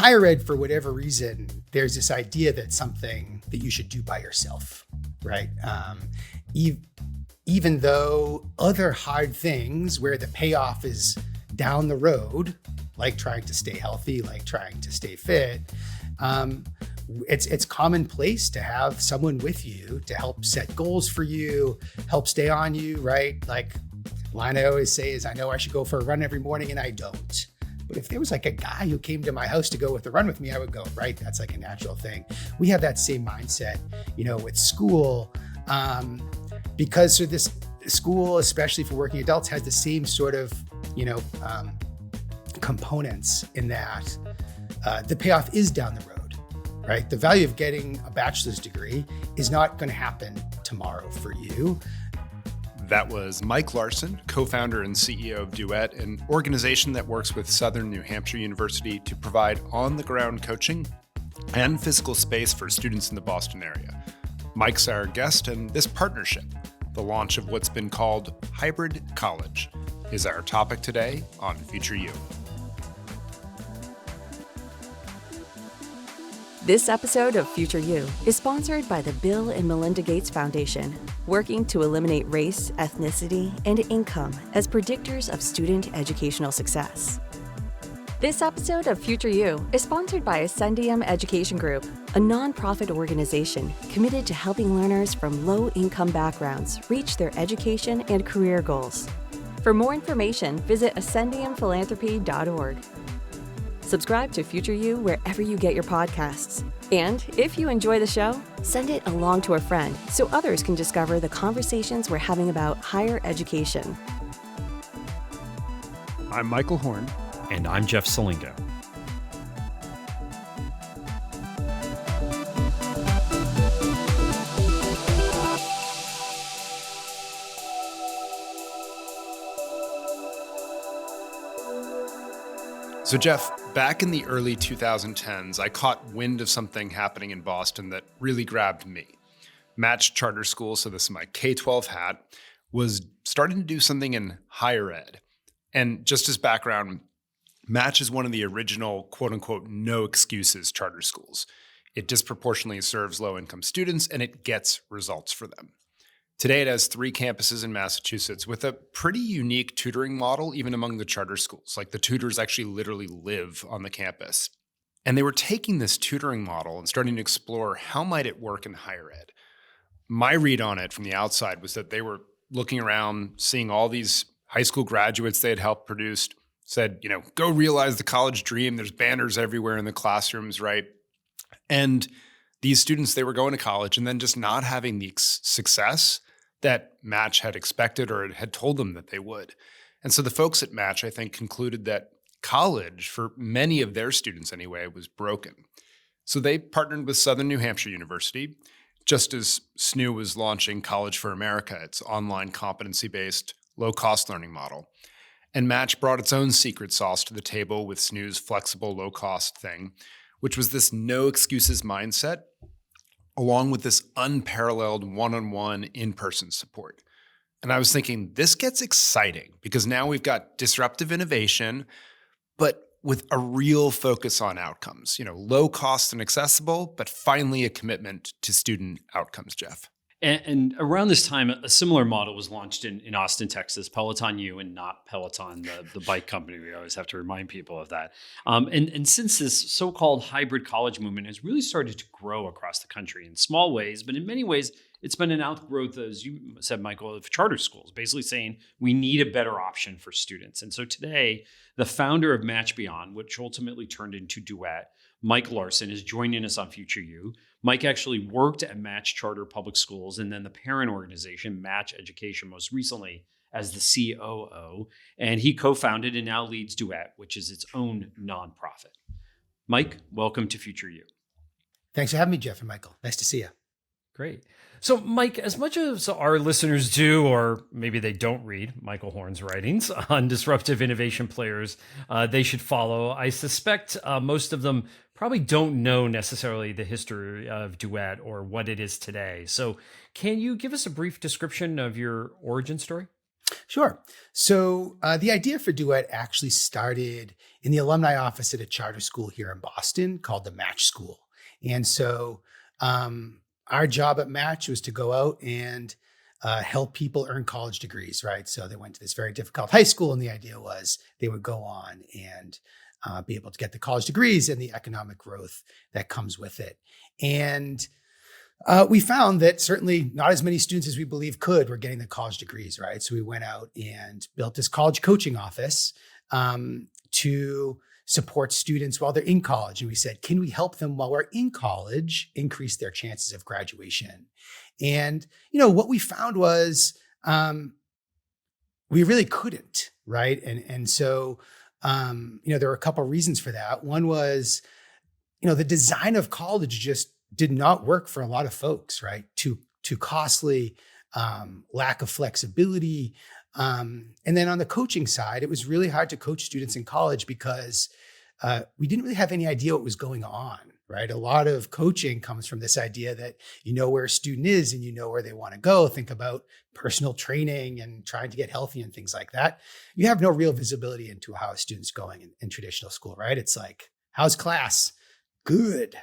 higher ed, for whatever reason, there's this idea that something that you should do by yourself, right? Even though other hard things where the payoff is down the road, like trying to stay healthy, like trying to stay fit, it's commonplace to have someone with you to help set goals for you, help stay on you, right? Like line I always say is, I know I should go for a run every morning and I don't. But if there was like a guy who came to my house to go with a run with me, I would go, right? That's like a natural thing. We have that same mindset, with school, because this school, especially for working adults, has the same sort of, components in that the payoff is down the road, right? The value of getting a bachelor's degree is not going to happen tomorrow for you. That was Mike Larsson, co-founder and CEO of Duet, an organization that works with Southern New Hampshire University to provide on-the-ground coaching and physical space for students in the Boston area. Mike's our guest, and this partnership, the launch of what's been called hybrid college, is our topic today on Future You. This episode of Future You is sponsored by the Bill and Melinda Gates Foundation, working to eliminate race, ethnicity, and income as predictors of student educational success. This episode of Future You is sponsored by Ascendium Education Group, a nonprofit organization committed to helping learners from low-income backgrounds reach their education and career goals. For more information, visit ascendiumphilanthropy.org. Subscribe to Future You wherever you get your podcasts. And if you enjoy the show, send it along to a friend so others can discover the conversations we're having about higher education. I'm Michael Horn. And I'm Jeff Salingo. So Jeff, back in the early 2010s, I caught wind of something happening in Boston that really grabbed me. Match Charter School, so this is my K-12 hat, was starting to do something in higher ed. And just as background, Match is one of the original quote-unquote no excuses charter schools. It disproportionately serves low-income students and it gets results for them. Today, it has 3 campuses in Massachusetts with a pretty unique tutoring model, even among the charter schools. Like the tutors actually literally live on the campus. And they were taking this tutoring model and starting to explore how might it work in higher ed. My read on it from the outside was that they were looking around, seeing all these high school graduates they had helped produce, said, go realize the college dream. There's banners everywhere in the classrooms, right? And these students, they were going to college and then just not having the success that Match had expected or had told them that they would. And so the folks at Match, I think, concluded that college, for many of their students anyway, was broken. So they partnered with Southern New Hampshire University, just as SNU was launching College for America, its online competency-based, low-cost learning model. And Match brought its own secret sauce to the table with SNU's flexible, low-cost thing, which was this no excuses mindset, along with this unparalleled one-on-one in-person support. And I was thinking, this gets exciting because now we've got disruptive innovation, but with a real focus on outcomes, low cost and accessible, but finally a commitment to student outcomes, Jeff. And around this time, a similar model was launched in Austin, Texas, Peloton U and not Peloton, the bike company. We always have to remind people of that. And since this so-called hybrid college movement has really started to grow across the country in small ways, but in many ways, it's been an outgrowth, as you said, Michael, of charter schools, basically saying we need a better option for students. And so today, the founder of Match Beyond, which ultimately turned into Duet, Mike Larsson, is joining us on Future You. Mike actually worked at Match Charter Public Schools and then the parent organization, Match Education, most recently as the COO. And he co-founded and now leads Duet, which is its own nonprofit. Mike, welcome to Future You. Thanks for having me, Jeff and Michael. Nice to see you. Great. So, Mike, as much as our listeners do, or maybe they don't read Michael Horn's writings on disruptive innovation players they should follow, I suspect most of them probably don't know necessarily the history of Duet or what it is today. So can you give us a brief description of your origin story? Sure. So the idea for Duet actually started in the alumni office at a charter school here in Boston called the Match School. And so our job at Match was to go out and help people earn college degrees, right? So they went to this very difficult high school, and the idea was they would go on and be able to get the college degrees and the economic growth that comes with it. And we found that certainly not as many students as we believe could were getting the college degrees, right? So we went out and built this college coaching office to support students while they're in college. And we said, can we help them while we're in college increase their chances of graduation? And, what we found was we really couldn't, right? And so, there were a couple of reasons for that. One was, the design of college just did not work for a lot of folks, right? Too costly, lack of flexibility. And then on the coaching side, it was really hard to coach students in college because we didn't really have any idea what was going on, right? A lot of coaching comes from this idea that you know where a student is and you know where they want to go. Think about personal training and trying to get healthy and things like that. You have no real visibility into how a student's going in traditional school, right? It's like, how's class? Good.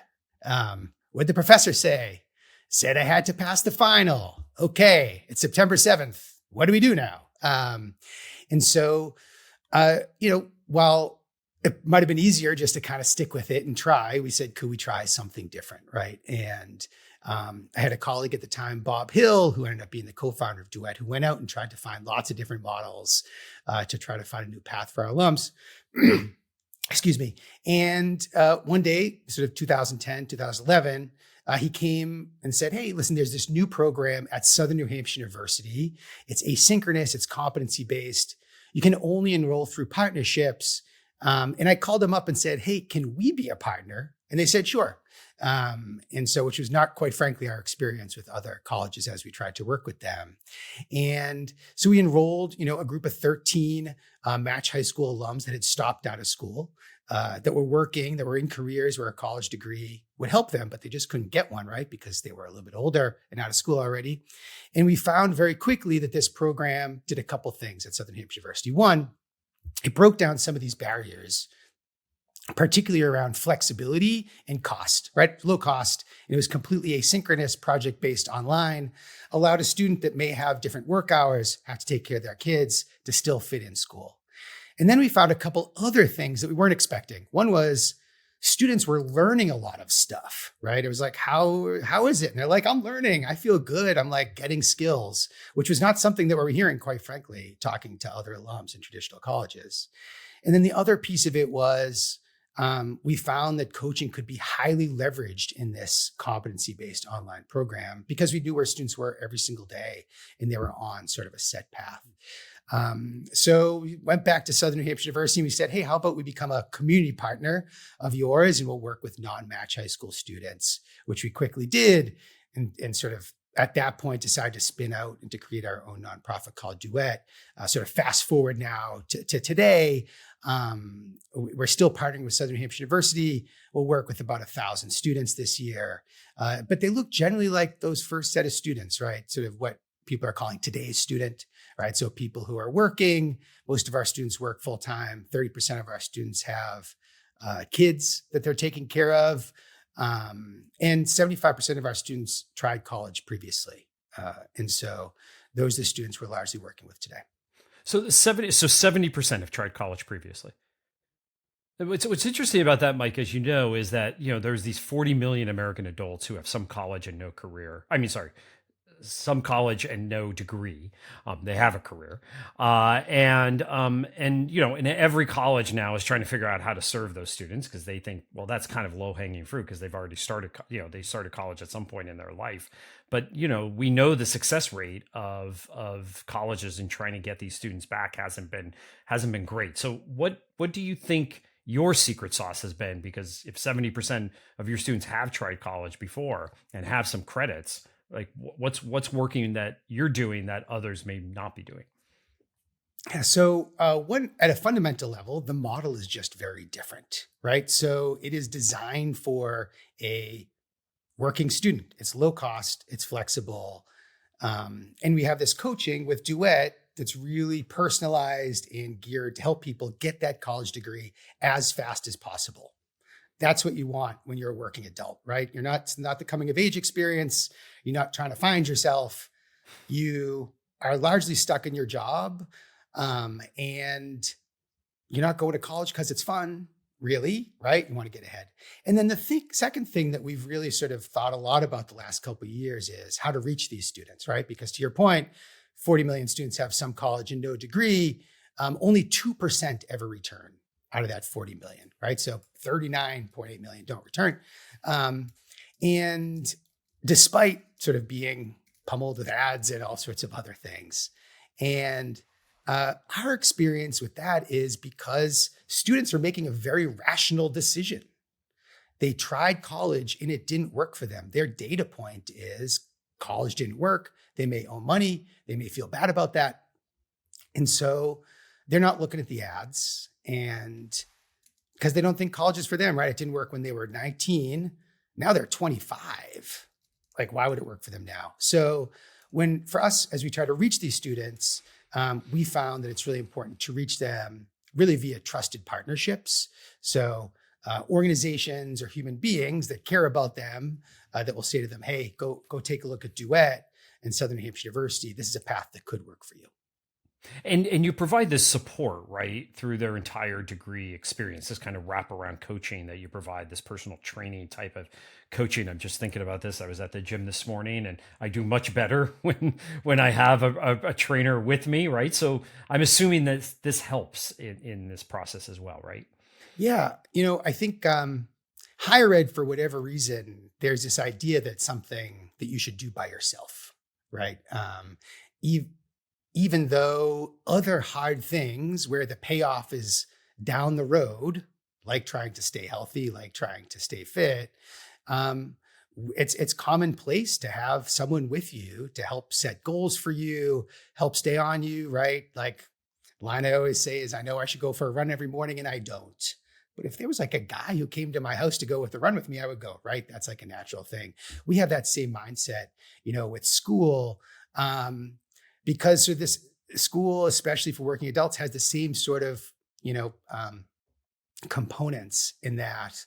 What'd the professor say? Said I had to pass the final. Okay, it's September 7th. What do we do now? And so, while it might have been easier just to kind of stick with it and try, we said, could we try something different, right? And I had a colleague at the time, Bob Hill, who ended up being the co-founder of Duet, who went out and tried to find lots of different models to try to find a new path for our alums. Excuse me. And one day, sort of 2010, 2011, he came and said, hey, listen, there's this new program at Southern New Hampshire University. It's asynchronous. It's competency-based. You can only enroll through partnerships. And I called them up and said, hey, can we be a partner? And they said, sure. And so, which was not quite frankly our experience with other colleges as we tried to work with them. And so we enrolled, a group of 13 Match High School alums that had stopped out of school, that were working, that were in careers where a college degree would help them, but they just couldn't get one, right? Because they were a little bit older and out of school already. And we found very quickly that this program did a couple things at Southern Hampshire University. One, it broke down some of these barriers, particularly around flexibility and cost, right? Low cost. And it was completely asynchronous, project-based online, allowed a student that may have different work hours, have to take care of their kids, to still fit in school. And then we found a couple other things that we weren't expecting. One was students were learning a lot of stuff, right? It was like, how is it? And they're like, I'm learning. I feel good. I'm like getting skills, which was not something that we're hearing, quite frankly, talking to other alums in traditional colleges. And then the other piece of it was we found that coaching could be highly leveraged in this competency-based online program because we knew where students were every single day and they were on sort of a set path. So we went back to Southern New Hampshire University and we said, hey, how about we become a community partner of yours and we'll work with non-Match High School students, which we quickly did and sort of at that point decided to spin out and to create our own nonprofit called Duet. Sort of fast forward now to today, we're still partnering with Southern New Hampshire University. We'll work with about 1,000 students this year, but they look generally like those first set of students, right? Sort of what people are calling today's student, right? So people who are working, most of our students work full time. 30% of our students have kids that they're taking care of. And 75% of our students tried college previously. And so those are the students we're largely working with today. So 70% have tried college previously. What's interesting about that, Mike, as you know, is that, there's these 40 million American adults who have some college and no career. Some college and no degree. They have a career. And every college now is trying to figure out how to serve those students because they think, well, that's kind of low hanging fruit because they've already started, they started college at some point in their life. But, we know the success rate of colleges in trying to get these students back hasn't been great. So what do you think your secret sauce has been? Because if 70% of your students have tried college before and have some credits, like what's working that you're doing that others may not be doing? Yeah, so at a fundamental level, the model is just very different, right? So it is designed for a working student. It's low cost, it's flexible. And we have this coaching with Duet that's really personalized and geared to help people get that college degree as fast as possible. That's what you want when you're a working adult, right? It's not the coming of age experience. You're not trying to find yourself. You are largely stuck in your job, and you're not going to college because it's fun, really, right? You want to get ahead. And then the second thing that we've really sort of thought a lot about the last couple of years is how to reach these students, right? Because to your point, 40 million students have some college and no degree. Only 2% ever return out of that 40 million, right? So 39.8 million don't return. And despite sort of being pummeled with ads and all sorts of other things. And our experience with that is because students are making a very rational decision. They tried college and it didn't work for them. Their data point is college didn't work. They may owe money. They may feel bad about that. And so they're not looking at the ads, and because they don't think college is for them, right? It didn't work when they were 19. Now they're 25. Like, why would it work for them now? So for us, as we try to reach these students, we found that it's really important to reach them really via trusted partnerships. So organizations or human beings that care about them, that will say to them, hey, go take a look at Duet and Southern New Hampshire University. This is a path that could work for you. And you provide this support, right, through their entire degree experience, this kind of wraparound coaching that you provide, this personal training type of coaching. I'm just thinking about this. I was at the gym this morning, and I do much better when I have a trainer with me, right? So I'm assuming that this helps in this process as well, right? Yeah. I think higher ed, for whatever reason, there's this idea that something that you should do by yourself, right? Even though other hard things where the payoff is down the road, like trying to stay healthy, like trying to stay fit, it's commonplace to have someone with you to help set goals for you, help stay on you, right? Like line I always say is, I know I should go for a run every morning and I don't. But if there was like a guy who came to my house to go with a run with me, I would go, right? That's like a natural thing. We have that same mindset, with school. Because so this school, especially for working adults, has the same sort of, components in that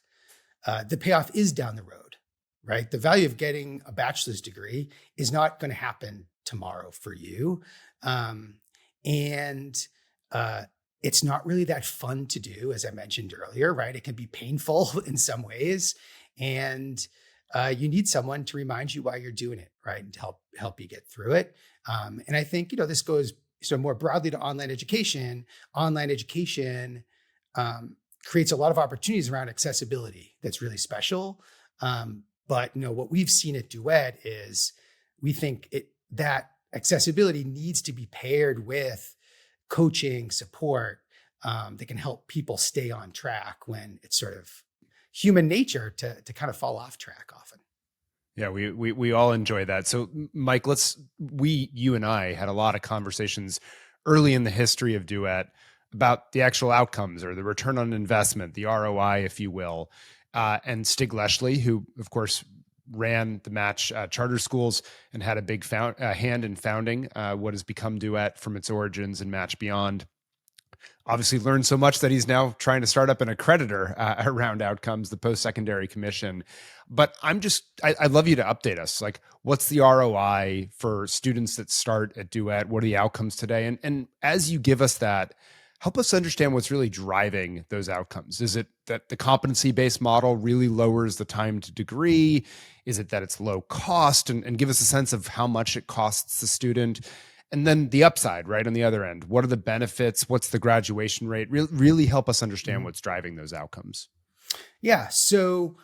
the payoff is down the road, right? The value of getting a bachelor's degree is not going to happen tomorrow for you. And it's not really that fun to do, as I mentioned earlier, right? It can be painful in some ways. And you need someone to remind you why you're doing it, right? And to help you get through it. And I think, this goes so more broadly to online education. Online education creates a lot of opportunities around accessibility that's really special. But what we've seen at Duet is we think that accessibility needs to be paired with coaching support that can help people stay on track when it's sort of human nature to kind of fall off track often. Yeah, we all enjoy that. So Mike, you and I had a lot of conversations early in the history of Duet about the actual outcomes or the return on investment, the ROI, if you will. And Stig Leshley, who of course ran the Match charter schools and had a big hand in founding what has become Duet from its origins and Match Beyond, obviously learned so much that he's now trying to start up an accreditor around outcomes, the post-secondary commission. But I'd love you to update us. Like, what's the ROI for students that start at Duet? What are the outcomes today? And as you give us that, help us understand what's really driving those outcomes. Is it that the competency-based model really lowers the time to degree? Is it that it's low cost? And give us a sense of how much it costs the student. And then the upside, right, on the other end. What are the benefits? What's the graduation rate? Really help us understand what's driving those outcomes. Yeah. So,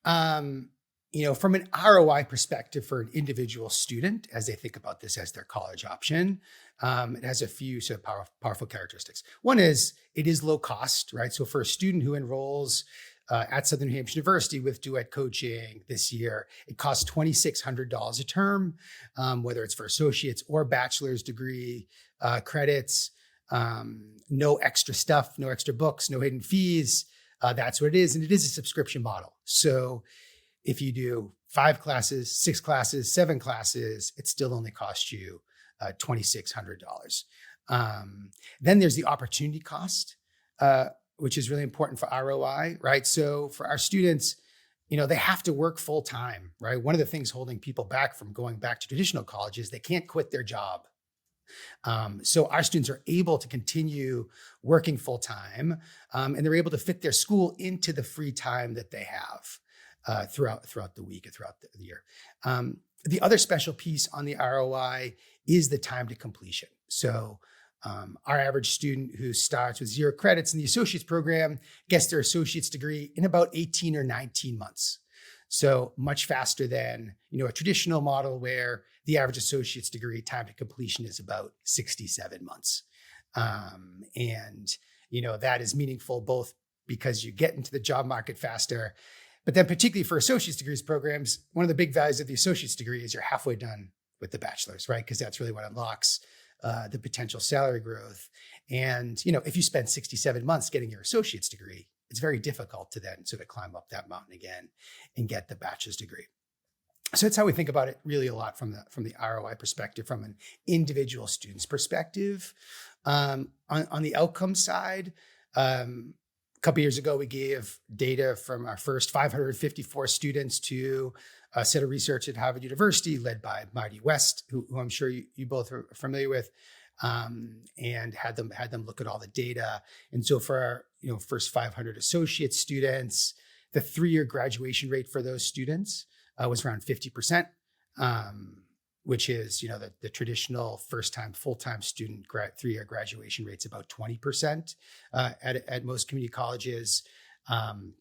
from an ROI perspective for an individual student, as they think about this as their college option, it has a few sort of powerful characteristics. One is it is low cost, right? So for a student who enrolls at Southern New Hampshire University with Duet coaching this year, it costs $2,600 a term, whether it's for associate's or bachelor's degree credits, no extra stuff, no extra books, no hidden fees. That's what it is. And it is a subscription model. So if you do 5 classes, 6 classes, 7 classes, it still only costs you $2,600. Then there's the opportunity cost, which is really important for ROI, right? So for our students, they have to work full time, right? One of the things holding people back from going back to traditional college is they can't quit their job. So our students are able to continue working full time, and they're able to fit their school into the free time that they have throughout the week or throughout the year. The other special piece on the ROI is the time to completion. So our average student who starts with 0 credits in the associate's program gets their associate's degree in about 18 or 19 months. So much faster than, a traditional model where the average associate's degree time to completion is about 67 months. And that is meaningful both because you get into the job market faster, but then particularly for associate's degrees programs, one of the big values of the associate's degree is you're halfway done with the bachelor's, right? Because that's really what unlocks the potential salary growth. And, if you spend 67 months getting your associate's degree, it's very difficult to then sort of climb up that mountain again and get the bachelor's degree. So that's how we think about it really a lot from the ROI perspective, from an individual student's perspective. On the outcome side, a couple of years ago, we gave data from our first 554 students to a set of research at Harvard University led by Marty West, who I'm sure you both are familiar with, and had them look at all the data. And so for our first 500 associate students, the 3-year graduation rate for those students was around 50%, which is the traditional first-time full-time student 3-year graduation rate's about 20% at most community colleges.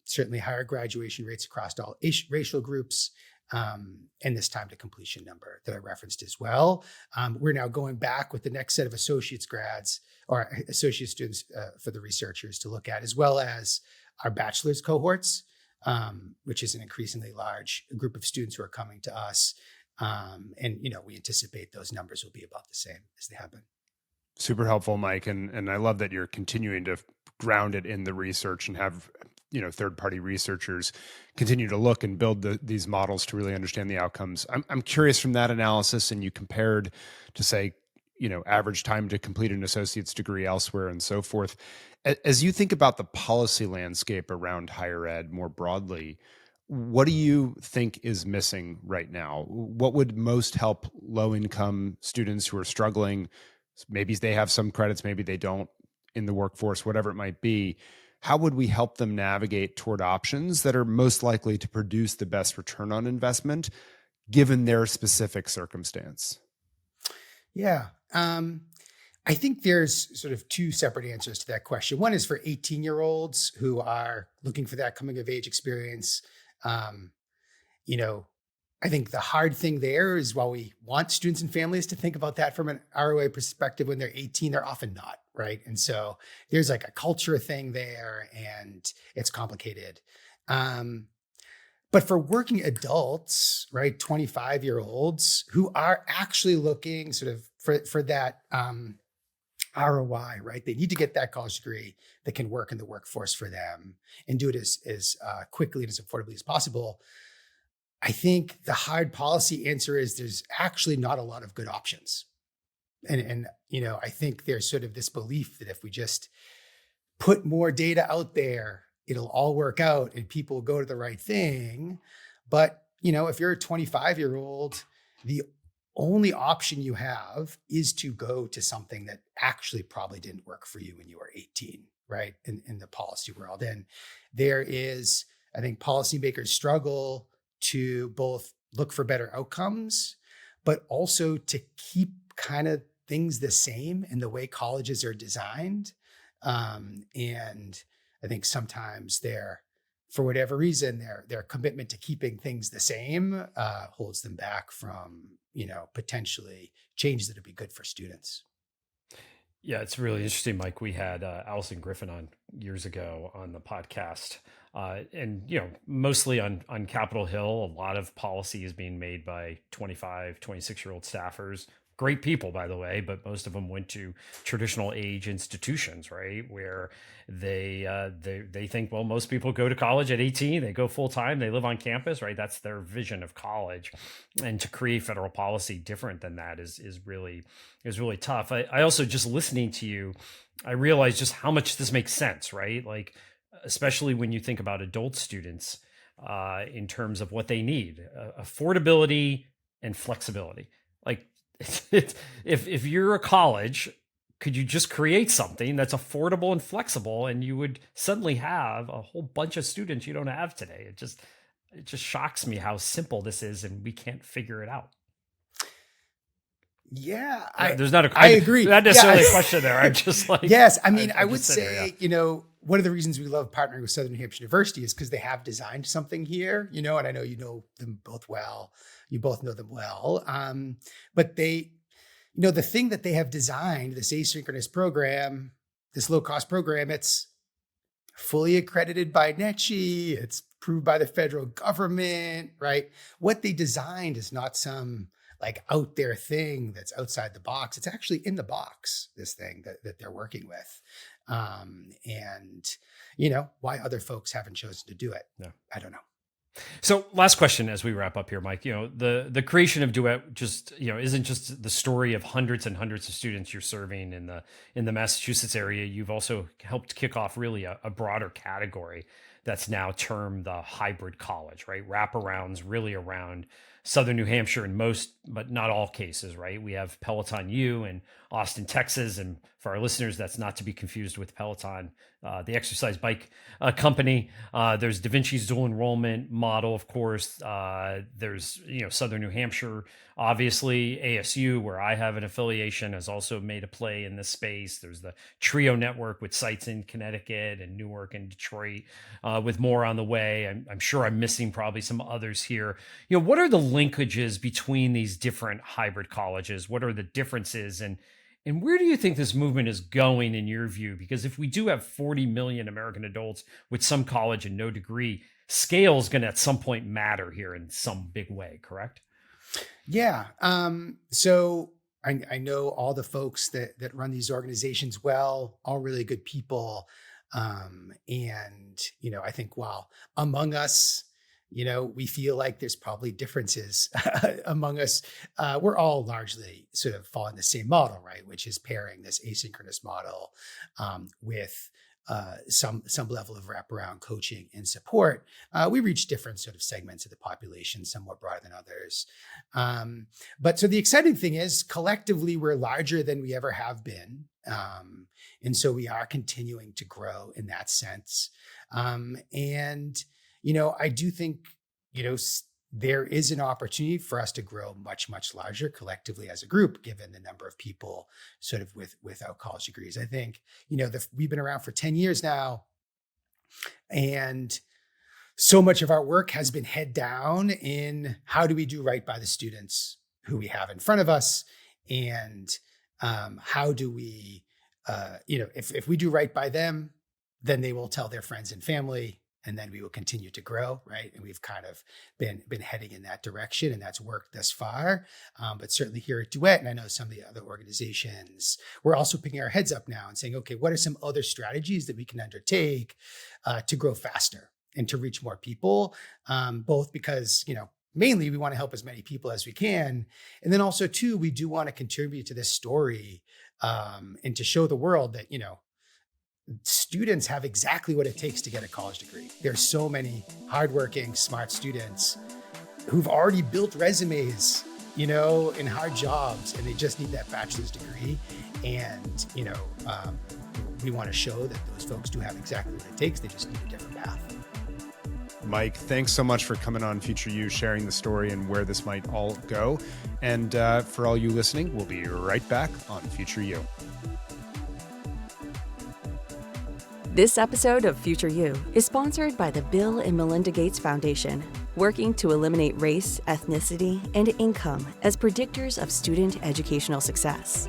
Certainly higher graduation rates across all racial groups. And this time to completion number that I referenced as well. We're now going back with the next set of associates grads or associate students for the researchers to look at, as well as our bachelor's cohorts, which is an increasingly large group of students who are coming to us. And we anticipate those numbers will be about the same as they have been. Super helpful, Mike. And I love that you're continuing to ground it in the research and have third-party researchers continue to look and build these models to really understand the outcomes. I'm curious from that analysis, and you compared to say, average time to complete an associate's degree elsewhere and so forth. As you think about the policy landscape around higher ed more broadly, what do you think is missing right now? What would most help low-income students who are struggling? Maybe they have some credits, maybe they don't in the workforce, whatever it might be. How would we help them navigate toward options that are most likely to produce the best return on investment given their specific circumstance? Yeah. I think there's sort of 2 separate answers to that question. One is for 18-year-olds who are looking for that coming of age experience. I think the hard thing there is while we want students and families to think about that from an ROI perspective when they're 18, they're often not, right? And so there's like a culture thing there and it's complicated. But for working adults, right, 25-year-olds who are actually looking sort of for that ROI, right? They need to get that college degree that can work in the workforce for them and do it as quickly and as affordably as possible. I think the hard policy answer is there's actually not a lot of good options. And I think there's sort of this belief that if we just put more data out there, it'll all work out and people will go to the right thing. But, if you're a 25-year-old, the only option you have is to go to something that actually probably didn't work for you when you were 18, right? In the policy world. And there is, I think policymakers struggle to both look for better outcomes, but also to keep kind of things the same in the way colleges are designed. And I think sometimes for whatever reason, their commitment to keeping things the same holds them back from, potentially changes that would be good for students. Yeah, it's really interesting, Mike. We had Allison Griffin on years ago on the podcast. And, mostly on Capitol Hill, a lot of policy is being made by 25, 26-year-old staffers. great people, by the way, but most of them went to traditional age institutions, right? Where they think, well, most people go to college at 18, they go full time, they live on campus, right? That's their vision of college. And to create federal policy different than that is really tough. I also, just listening to you, I realized just how much this makes sense, right? Like, especially when you think about adult students in terms of what they need, affordability and flexibility. Like, if you're a college, could you just create something that's affordable and flexible, and you would suddenly have a whole bunch of students you don't have today? It just shocks me how simple this is, and we can't figure it out. Yeah, I agree. Not necessarily a question there. I'm just like, yes. I mean, I would say, one of the reasons we love partnering with Southern New Hampshire University is because they have designed something here, and I know you know them both well. You both know them well. But they, the thing that they have designed, this asynchronous program, this low-cost program, it's fully accredited by NETCHI. It's approved by the federal government, right? What they designed is not some like out there thing that's outside the box. It's actually in the box, this thing that they're working with. And why other folks haven't chosen to do it, I don't know. So last question as we wrap up here, Mike, the creation of Duet just, isn't just the story of hundreds and hundreds of students you're serving in the Massachusetts area. You've also helped kick off really a broader category that's now termed the hybrid college, right? Wraparounds really around Southern New Hampshire in most, but not all cases, right? We have Peloton U in Austin, Texas. And for our listeners, that's not to be confused with Peloton, the exercise bike company. There's Da Vinci's dual enrollment model, of course. There's, Southern New Hampshire, obviously. ASU, where I have an affiliation, has also made a play in this space. There's the Trio Network with sites in Connecticut and Newark and Detroit, with more on the way. I'm sure I'm missing probably some others here. What are the linkages between these different hybrid colleges? What are the differences? And where do you think this movement is going in your view? Because if we do have 40 million American adults with some college and no degree, scale is going to at some point matter here in some big way, correct? Yeah. So I know all the folks that run these organizations well, all really good people. And, I think while among us, we feel like there's probably differences among us. We're all largely sort of following the same model, right? Which is pairing this asynchronous model with some level of wraparound coaching and support. We reach different sort of segments of the population, some more broad than others. But so the exciting thing is collectively we're larger than we ever have been. And so we are continuing to grow in that sense. I do think, there is an opportunity for us to grow much, much larger collectively as a group, given the number of people sort of without college degrees. I think, we've been around for 10 years now, and so much of our work has been head down in how do we do right by the students who we have in front of us, and how do we, if we do right by them, then they will tell their friends and family, and then we will continue to grow, right? And we've kind of been heading in that direction, and that's worked thus far. But certainly here at Duet, and I know some of the other organizations, we're also picking our heads up now and saying, okay, what are some other strategies that we can undertake to grow faster and to reach more people? Both because, mainly we want to help as many people as we can. And then also too, we do want to contribute to this story and to show the world that, students have exactly what it takes to get a college degree. There's so many hardworking, smart students who've already built resumes, in hard jobs, and they just need that bachelor's degree. And, we want to show that those folks do have exactly what it takes. They just need a different path. Mike, thanks so much for coming on Future You, sharing the story and where this might all go. And for all you listening, we'll be right back on Future You. This episode of Future You is sponsored by the Bill and Melinda Gates Foundation, working to eliminate race, ethnicity, and income as predictors of student educational success.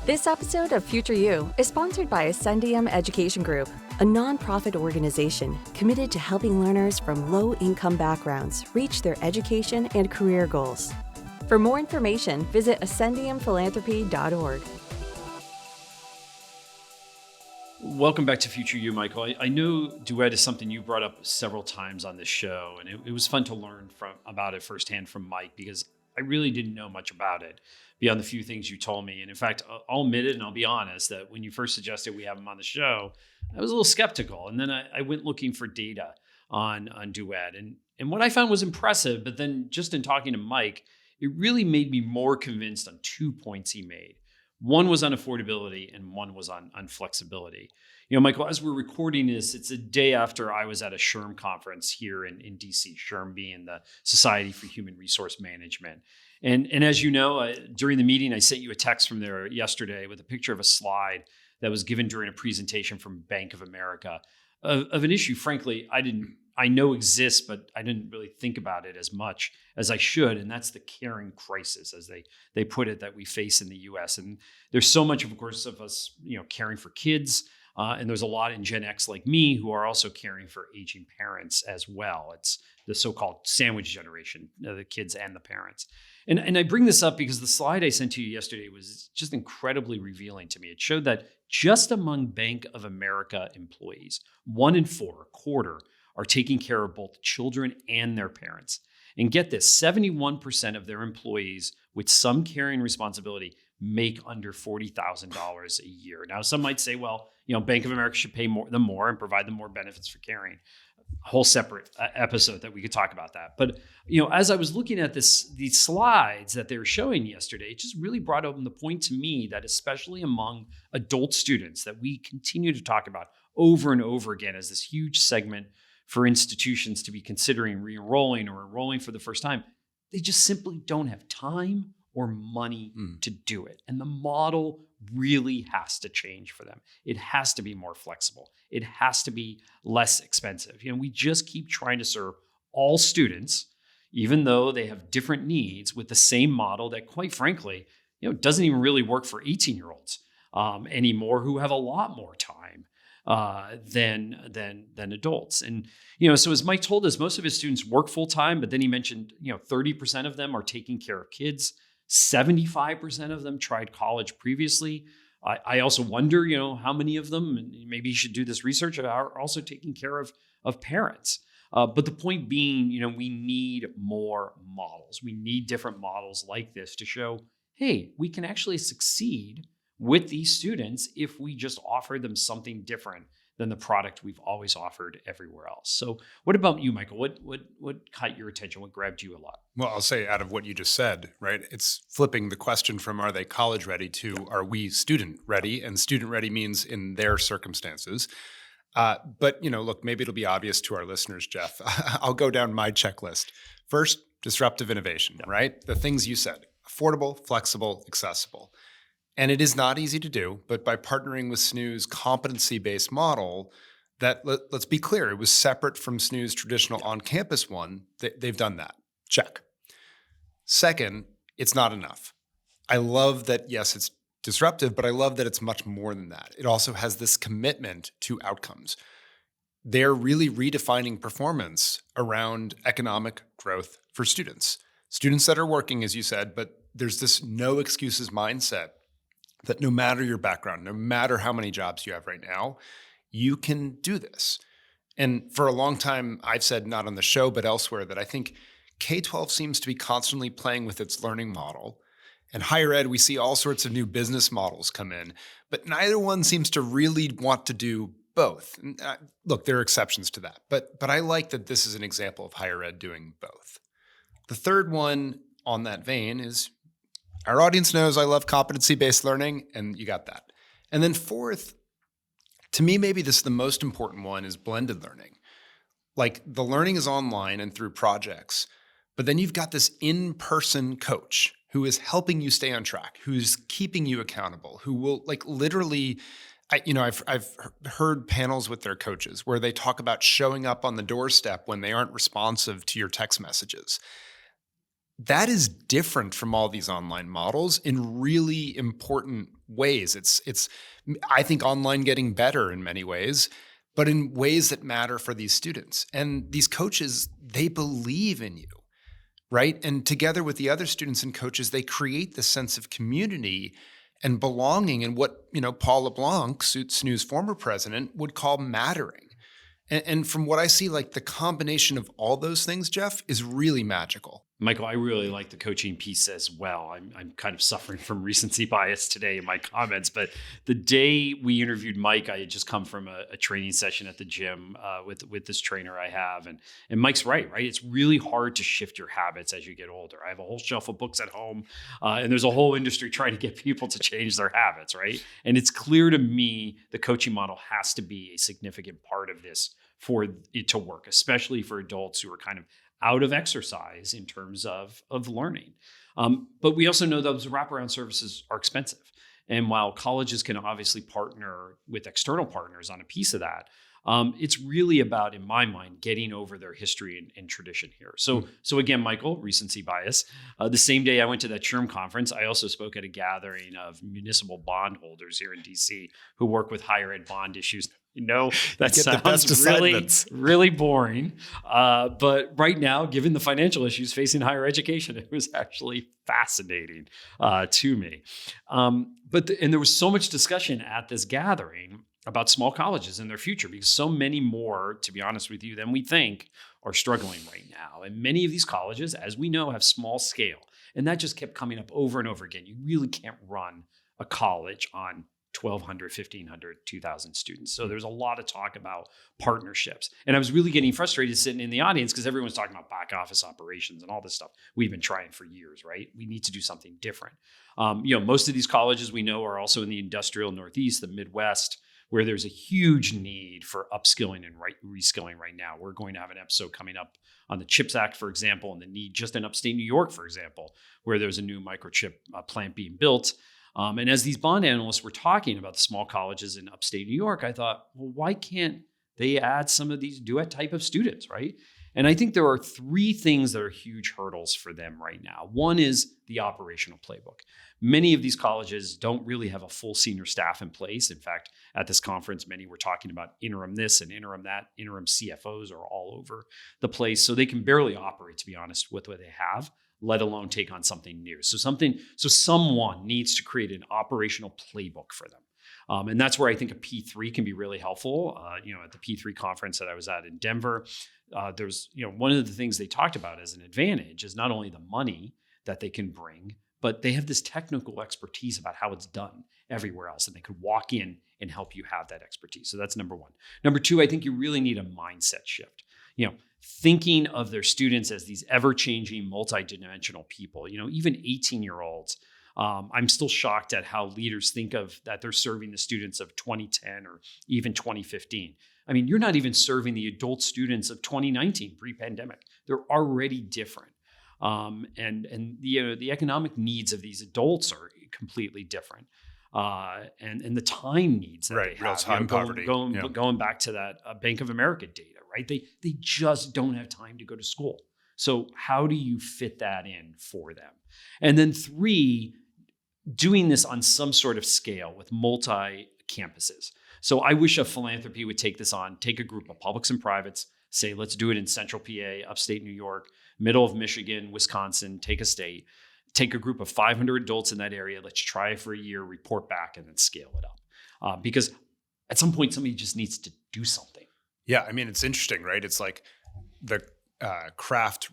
This episode of Future You is sponsored by Ascendium Education Group, a nonprofit organization committed to helping learners from low-income backgrounds reach their education and career goals. For more information, visit ascendiumphilanthropy.org. Welcome back to Future You, Michael. I know Duet is something you brought up several times on this show, and it was fun to learn about it firsthand from Mike, because I really didn't know much about it beyond the few things you told me. And in fact, I'll admit it and I'll be honest that when you first suggested we have him on the show, I was a little skeptical. And then I went looking for data on Duet. And what I found was impressive, but then just in talking to Mike, it really made me more convinced on 2 points he made. One was on affordability and one was on flexibility. Michael, as we're recording this, it's a day after I was at a SHRM conference here in DC, SHRM being the Society for Human Resource Management. And as you know, during the meeting, I sent you a text from there yesterday with a picture of a slide that was given during a presentation from Bank of America of an issue, frankly, I know exists, but I didn't really think about it as much as I should. And that's the caring crisis, as they put it, that we face in the US. And there's so much, of course, of us, caring for kids. And there's a lot in Gen X like me who are also caring for aging parents as well. It's the so-called sandwich generation, the kids and the parents. And I bring this up because the slide I sent to you yesterday was just incredibly revealing to me. It showed that just among Bank of America employees, 1 in 4, a quarter, are taking care of both children and their parents. And get this, 71% of their employees with some caring responsibility make under $40,000 a year. Now, some might say, well, Bank of America should pay them more and provide them more benefits for caring. A whole separate episode that we could talk about that. But, as I was looking at these slides that they were showing yesterday, it just really brought home the point to me that especially among adult students that we continue to talk about over and over again as this huge segment for institutions to be considering re-enrolling or enrolling for the first time, they just simply don't have time or money to do it. And the model really has to change for them. It has to be more flexible. It has to be less expensive. We just keep trying to serve all students, even though they have different needs, with the same model that, quite frankly, doesn't even really work for 18-year-olds anymore, who have a lot more time than adults. And, so as Mike told us, most of his students work full time, but then he mentioned, 30% of them are taking care of kids. 75% of them tried college previously. I also wonder, how many of them, and maybe you should do this research, are also taking care of parents. But the point being, we need more models. We need different models like this to show, hey, we can actually succeed with these students if we just offer them something different than the product we've always offered everywhere else. So what about you, Michael? What caught your attention? What grabbed you a lot? Well, I'll say out of what you just said, right? It's flipping the question from are they college ready to are we student ready? And student ready means in their circumstances. But, look, maybe it'll be obvious to our listeners, Jeff. I'll go down my checklist. First, disruptive innovation, right? The things you said, affordable, flexible, accessible. And it is not easy to do, but by partnering with SNU's competency-based model, that let's be clear, it was separate from SNU's traditional on-campus one. They've done that. Check. Second, it's not enough. I love that, yes, it's disruptive, but I love that it's much more than that. It also has this commitment to outcomes. They're really redefining performance around economic growth for students. Students that are working, as you said, but there's this no excuses mindset that no matter your background, no matter how many jobs you have right now, you can do this. And for a long time, I've said, not on the show, but elsewhere, that I think K-12 seems to be constantly playing with its learning model. And higher ed, we see all sorts of new business models come in, but neither one seems to really want to do both. And, look, there are exceptions to that, but I like that this is an example of higher ed doing both. The third one on that vein is, our audience knows I love competency-based learning, and you got that. And then fourth, to me, maybe this is the most important one, is blended learning. Like, the learning is online and through projects, but then you've got this in-person coach who is helping you stay on track, who's keeping you accountable, who will literally, I've heard panels with their coaches where they talk about showing up on the doorstep when they aren't responsive to your text messages. That is different from all these online models in really important ways. It's I think online getting better in many ways, but in ways that matter for these students. And these coaches, they believe in you. right? And together with the other students and coaches, they create this sense of community and belonging and what, Paul LeBlanc, SNU's former president, would call mattering. And from what I see, like the combination of all those things, Jeff, is really magical. Michael, I really like the coaching piece as well. I'm kind of suffering from recency bias today in my comments, but the day we interviewed Mike, I had just come from a training session at the gym with this trainer I have, and Mike's right? It's really hard to shift your habits as you get older. I have a whole shelf of books at home, and there's a whole industry trying to get people to change their habits, right? And it's clear to me the coaching model has to be a significant part of this for it to work, especially for adults who are kind of out of exercise in terms of learning. But we also know those wraparound services are expensive. And while colleges can obviously partner with external partners on a piece of that, it's really about, in my mind, getting over their history and tradition here. So again, Michael, recency bias. The same day I went to that SHRM conference, I also spoke at a gathering of municipal bondholders here in DC who work with higher ed bond issues. That sounds really boring. But right now, given the financial issues facing higher education, it was actually fascinating to me. And there was so much discussion at this gathering about small colleges and their future, because so many more, to be honest with you, than we think are struggling right now. And many of these colleges, as we know, have small scale. And that just kept coming up over and over again. You really can't run a college on 1,200, 1,500, 2,000 students. So there's a lot of talk about partnerships. And I was really getting frustrated sitting in the audience because everyone's talking about back office operations and all this stuff we've been trying for years, right? We need to do something different. Most of these colleges we know are also in the industrial Northeast, the Midwest, where there's a huge need for upskilling and reskilling right now. We're going to have an episode coming up on the CHIPS Act, for example, and the need just in upstate New York, for example, where there's a new microchip plant being built. And as these bond analysts were talking about the small colleges in upstate New York, I thought, well, why can't they add some of these Duet type of students, right? And I think there are three things that are huge hurdles for them right now. One is the operational playbook. Many of these colleges don't really have a full senior staff in place. In fact, at this conference, many were talking about interim this and interim that. Interim CFOs are all over the place. So they can barely operate, to be honest, with what they have, let alone take on something new. So someone needs to create an operational playbook for them. And that's where I think a P3 can be really helpful. At the P3 conference that I was at in Denver, there's, one of the things they talked about as an advantage is not only the money that they can bring, but they have this technical expertise about how it's done everywhere else. And they could walk in and help you have that expertise. So that's number one. Number two, I think you really need a mindset shift. Thinking of their students as these ever-changing, multidimensional people, even 18-year-olds. I'm still shocked at how leaders think of that they're serving the students of 2010 or even 2015. I mean, you're not even serving the adult students of 2019, pre-pandemic. They're already different. And the economic needs of these adults are completely different. And the time needs that they have. Real time poverty. Going back to that Bank of America data, right? They just don't have time to go to school. So how do you fit that in for them? And then three, doing this on some sort of scale with multi-campuses. So I wish a philanthropy would take this on, take a group of publics and privates, say, let's do it in central PA, upstate New York, middle of Michigan, Wisconsin, take a state, take a group of 500 adults in that area, let's try it for a year, report back, and then scale it up. Because at some point, somebody just needs to do something. Yeah, I mean, it's interesting, right? It's like the craft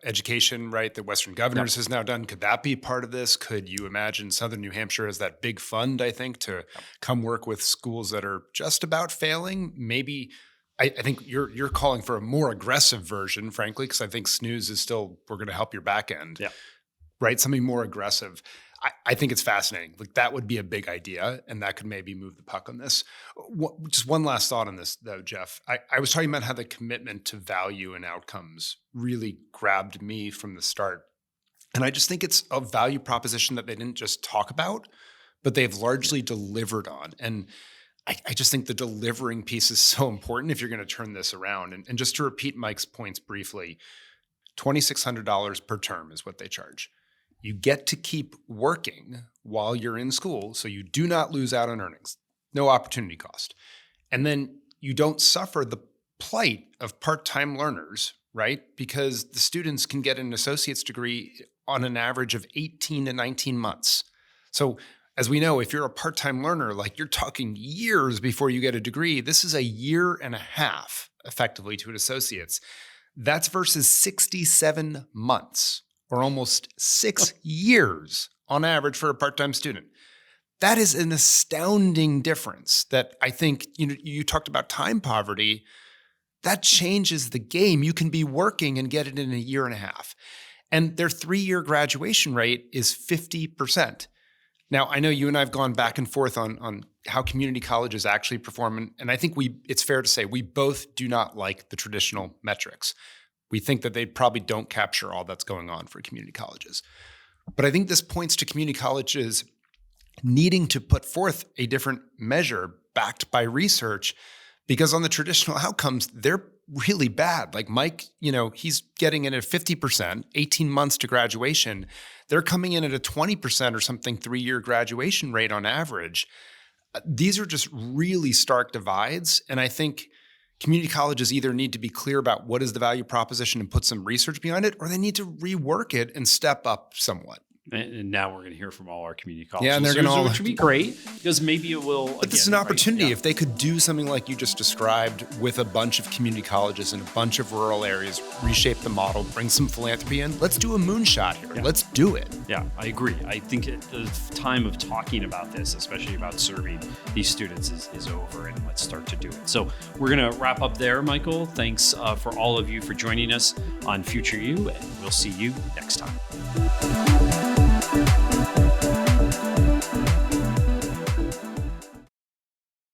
education, right, that Western Governors has now done. Could that be part of this? Could you imagine Southern New Hampshire has that big fund, I think, to come work with schools that are just about failing? Maybe I think you're calling for a more aggressive version, frankly, because I think SNUs is still, we're going to help your back end, right? Something more aggressive. I think it's fascinating. Like that would be a big idea, and that could maybe move the puck on this. Just one last thought on this, though, Jeff. I was talking about how the commitment to value and outcomes really grabbed me from the start. And I just think it's a value proposition that they didn't just talk about, but they've largely delivered on. And I just think the delivering piece is so important if you're going to turn this around. And just to repeat Mike's points briefly, $2,600 per term is what they charge. You get to keep working while you're in school, so you do not lose out on earnings. No opportunity cost. And then you don't suffer the plight of part-time learners, right? Because the students can get an associate's degree on an average of 18 to 19 months. So as we know, if you're a part-time learner, like you're talking years before you get a degree, this is a year and a half effectively to an associate's. That's versus 67 months or almost 6 years on average for a part-time student. That is an astounding difference that I think, you talked about time poverty. That changes the game. You can be working and get it in a year and a half. And their 3-year graduation rate is 50%. Now, I know you and I have gone back and forth on how community colleges actually perform, and I think it's fair to say we both do not like the traditional metrics. We think that they probably don't capture all that's going on for community colleges. But I think this points to community colleges needing to put forth a different measure backed by research, because on the traditional outcomes, they're really bad. Like Mike, he's getting in at 50%, 18 months to graduation. They're coming in at a 20% or something 3-year graduation rate on average. These are just really stark divides. And I think community colleges either need to be clear about what is the value proposition and put some research behind it, or they need to rework it and step up somewhat. And now we're going to hear from all our community colleges. Yeah, and they're going to all, which would be great, because maybe it will. But this is an opportunity. If they could do something like you just described with a bunch of community colleges in a bunch of rural areas, reshape the model, bring some philanthropy in. Let's do a moonshot here. Yeah. Let's do it. Yeah, I agree. I think the time of talking about this, especially about serving these students, is over, and let's start to do it. So we're going to wrap up there, Michael. Thanks for all of you for joining us on Future You, and we'll see you next time.